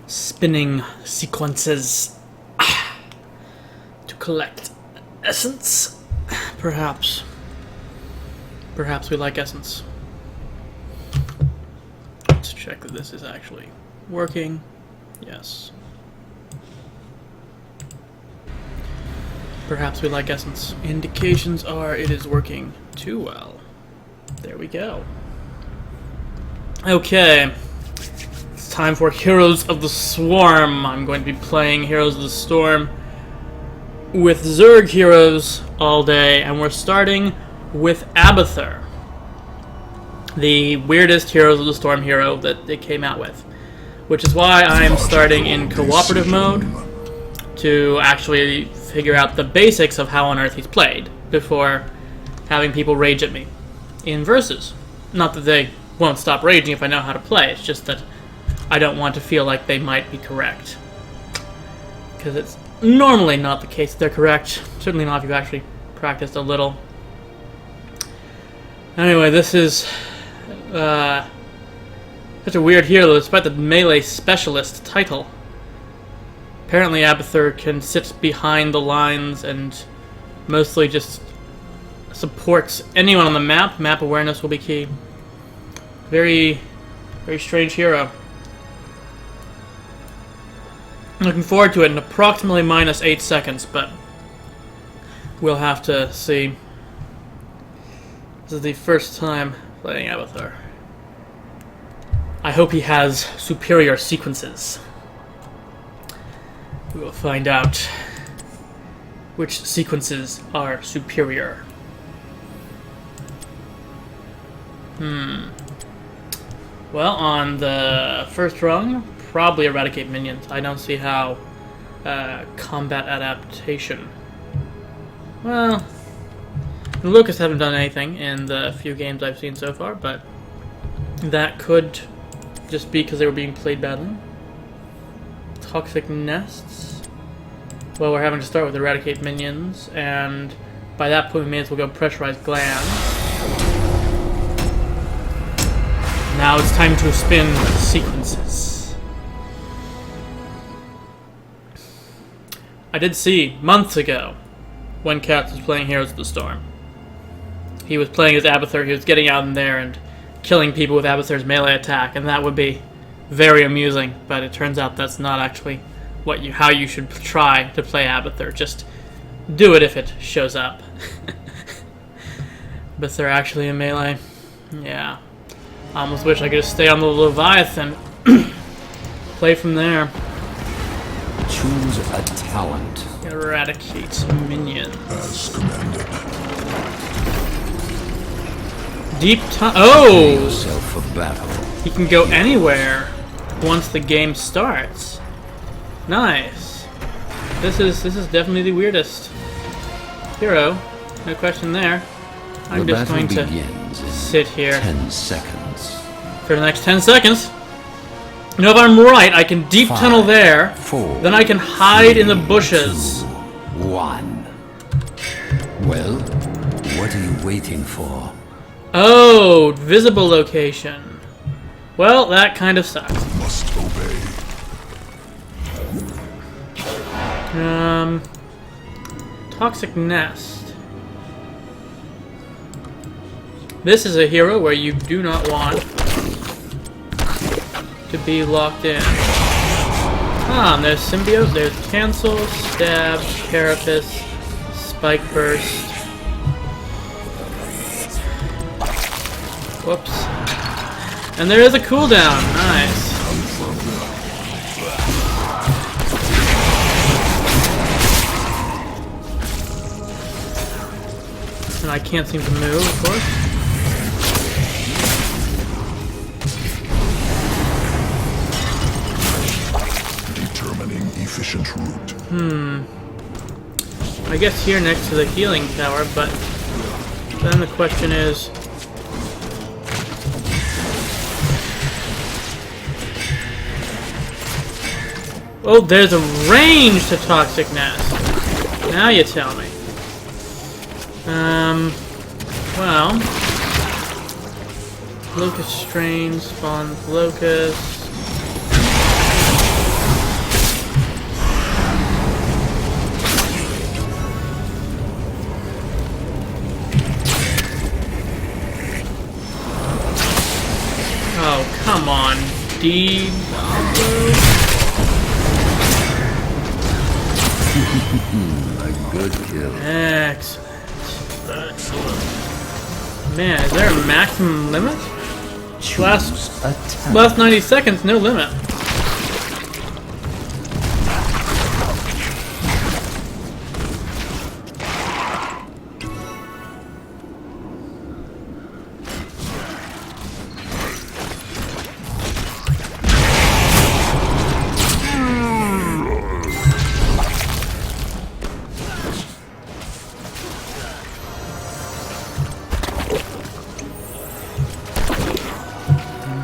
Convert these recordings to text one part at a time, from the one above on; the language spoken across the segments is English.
spinning sequences to collect essence. Perhaps we like essence. Let's check that this is actually working. Yes. Perhaps we like essence. Indications are it is working too well. There we go. Okay. It's time for Heroes of the Swarm. I'm going to be playing Heroes of the Storm with Zerg heroes all day, and we're starting with Abathur, the weirdest Heroes of the Storm hero that they came out with, which is why I'm starting in cooperative mode to actually figure out the basics of how on earth he's played before having people rage at me in versus. Not that they won't stop raging if I know how to play, it's just that I don't want to feel like they might be correct, because it's normally not the case that they're correct. Certainly not if you've actually practiced a little. Anyway, this is such a weird hero, despite the melee specialist title. Apparently Abathur can sit behind the lines and mostly just supports anyone on the map. Map awareness will be key. Very, very strange hero. I'm looking forward to it in approximately minus 8 seconds, but we'll have to see. This is the first time playing Abathur. I hope he has superior sequences. We will find out which sequences are superior. Well, on the first rung, probably eradicate minions. I don't see how combat adaptation. Well, the Locusts haven't done anything in the few games I've seen so far, but that could just be because they were being played badly. Toxic nests. Well, we're having to start with eradicate minions, and by that point we may as well go pressurized glands. Now it's time to spin sequences. I did see months ago when Katz was playing Heroes of the Storm. He was playing as Abathur. He was getting out in there and killing people with Abathur's melee attack, and that would be very amusing. But it turns out that's not actually how you should try to play Abathur. Just do it if it shows up. Abathur actually in melee. Yeah. I almost wish I could just stay on the Leviathan. Play from there. Choose a talent. Eradicate minions. As commanded. Deep time. Oh! Yourself for battle. He can go anywhere once the game starts. Nice. This is definitely the weirdest hero. No question there. I'm The just going battle to begins in sit here 10 seconds. for the next 10 seconds. You know, if I'm right, I can deep tunnel there. 4, Then I can hide in the 3, bushes. 2, 1. Well, what are you waiting for? Oh, visible location. Well, that kind of sucks. Must obey. Toxic Nest. This is a hero where you do not want to be locked in. Ah, and there's Symbiote, there's Cancel, Stab, Carapace, Spike Burst. Whoops. And there is a cooldown. Nice. And I can't seem to move, of course. Determining efficient route. I guess here next to the healing tower, but then the question is... Oh, there's a range to Toxic Nest. Now you tell me. Well... Locust Strain spawns Locust. Oh, come on, D. A good kill. Excellent. Man, is there a maximum limit? Choose a talent. Last 90 seconds, no limit.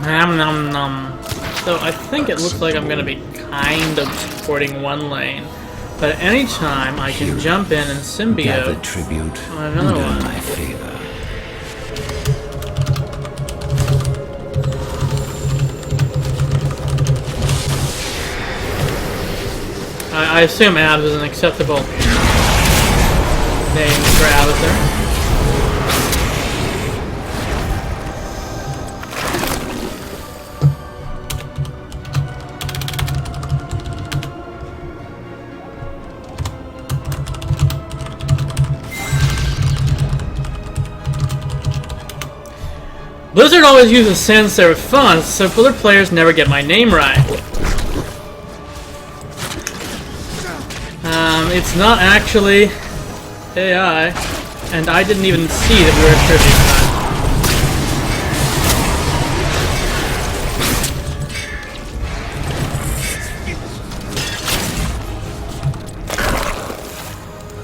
Nom nom nom. So I think it looks like I'm gonna be kind of supporting one lane, but at any time I can jump in and Gather symbiote tribute. on another and earn one. my favor. I assume Abs is an acceptable name for Abathur. Blizzard always uses sans serif fonts, so other players never get my name right. It's not actually AI, and I didn't even see that we were tribute time.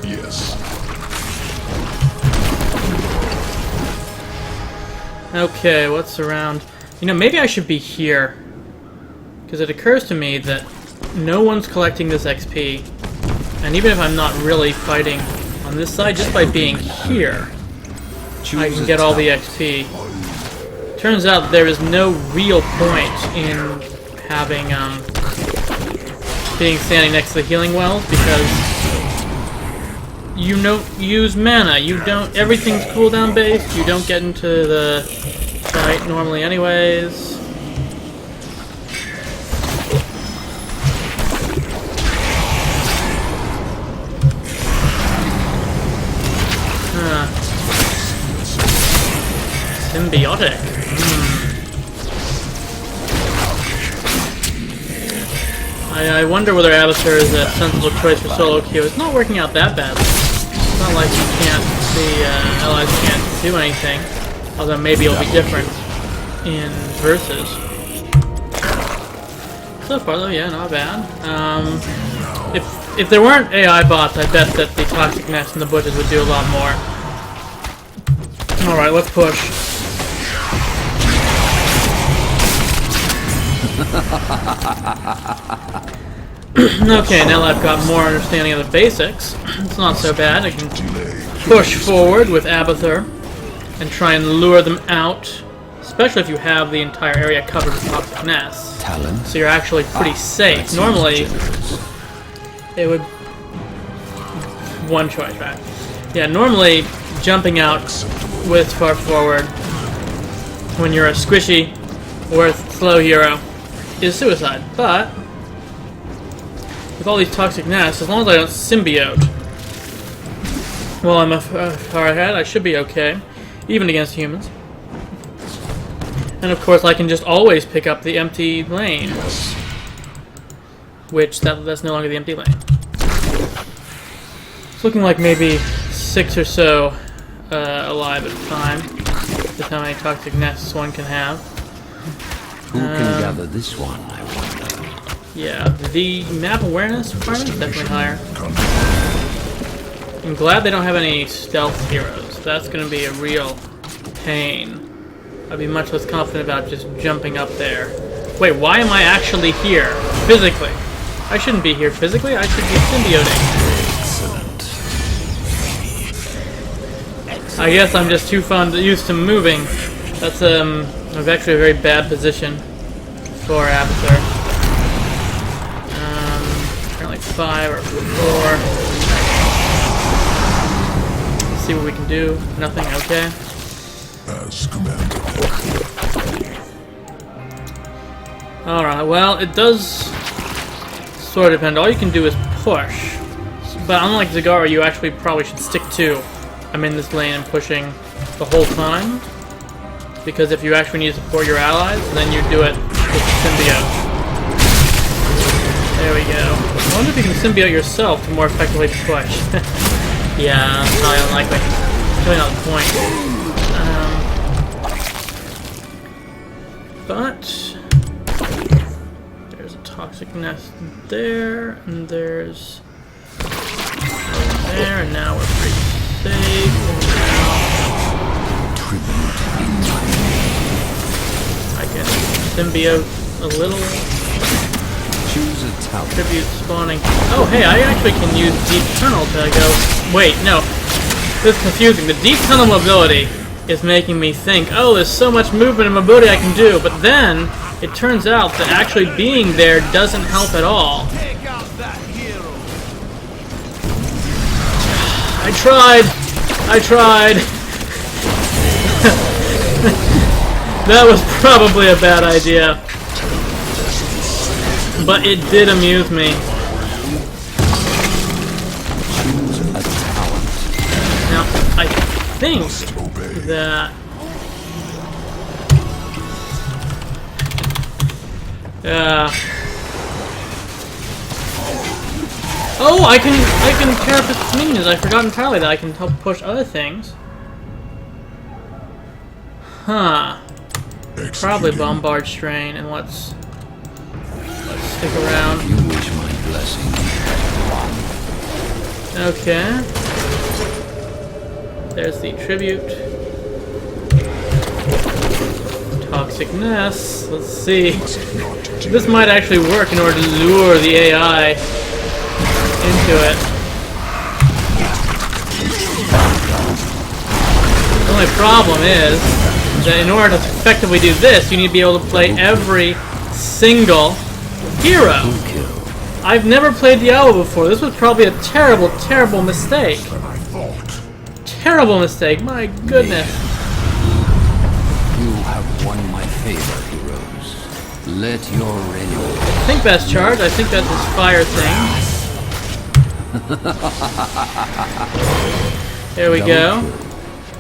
Yes. Okay, what's around? You know, maybe I should be here. Because it occurs to me that no one's collecting this XP. And even if I'm not really fighting on this side, just by being here, I can get all the XP. Turns out there is no real point in having, being standing next to the healing wells, because you don't use mana, you don't, everything's cooldown based, you don't get into the fight normally anyways. Symbiotic. I wonder whether Abathur is a sensible choice for solo queue. It's not working out that badly. It's not like the allies can't do anything. Although maybe it'll be different in versus. So far though, yeah, not bad. If there weren't AI bots, I bet that the toxic nest and the bushes would do a lot more. Alright, let's push. Okay, now I've got more understanding of the basics. It's not so bad. I can push forward with Abathur and try and lure them out, especially if you have the entire area covered with toxic nests. Talent. So you're actually pretty safe. Normally, it would... One choice, right? Yeah, normally jumping out with far forward when you're a squishy or slow hero is suicide, but with all these toxic nests, as long as I don't symbiote while I'm far ahead, I should be okay, even against humans. And of course, I can just always pick up the empty lane, which that's no longer the empty lane. It's looking like maybe 6 or so alive at a time. That's how many toxic nests one can have. Who can gather this one, I wonder? Yeah, the map awareness requirement is definitely higher. I'm glad they don't have any stealth heroes. That's going to be a real pain. I'd be much less confident about just jumping up there. Wait, why am I actually here? Physically. I shouldn't be here physically, I should be symbioting. Excellent. I guess I'm just too used to moving. That's actually a very bad position for Abathur. Apparently 5 or 4. Let's see what we can do. Nothing, okay. As commanded. Alright, well, it does sort of depend. All you can do is push. But unlike Zagara, you actually probably should stick to I'm in this lane and pushing the whole time. Because if you actually need to support your allies, then you do it with symbiote. There we go. I wonder if you can symbiote yourself to more effectively push. Yeah, probably unlikely. It's really not the point. But there's a toxic nest there, and there's there, and now we're pretty safe. I can symbiote a little. Choose a talent. Tribute spawning. Oh, hey, I actually can use Deep Tunnel to go. Wait, no. This is confusing. The Deep Tunnel mobility is making me think, oh, there's so much movement and mobility I can do, but then it turns out that actually being there doesn't help at all. I tried. That was probably a bad idea. But it did amuse me. Choose a talent. Now, I think that oh, I can pair up with minions. I forgot entirely that I can help push other things. Huh. Probably Bombard Strain, and let's stick around. You wish my blessing. Okay. There's the tribute. Toxic Nest. Let's see. This might actually work in order to lure the AI into it. The only problem is that in order to effectively do this, you need to be able to play every single hero. I've never played Diablo before. This was probably a terrible, terrible mistake. Terrible mistake, my goodness. You have won my favor, heroes. Let your reign. I think that's charge. I think that's his fire thing. There we go.